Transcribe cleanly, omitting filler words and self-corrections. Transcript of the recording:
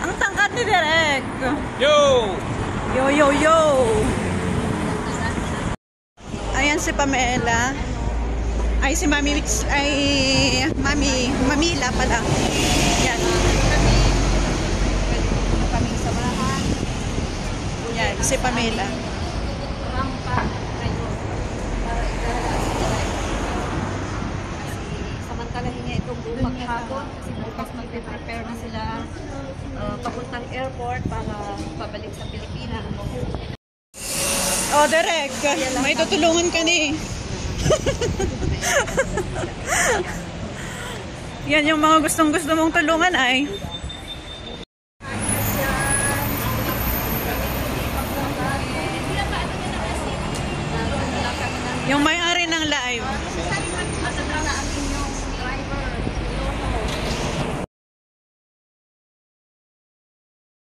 Ang tangkat ni Derek. Yo! Yo, yo, yo. Ayan si Pamela. Ay, si Mami Mix. Ay, Mamila pala. Yan. Kami samahan. Yan, si Pamela. Rampa. Para samantalahin niya itong buong maghapon. Kasi bukas mag-prepare na sila papuntang airport para pabalik sa Pilipinas. Oh, Derek. May tutulungan ka ni. Yan yung mga gustong-gusto mong tulungan ay.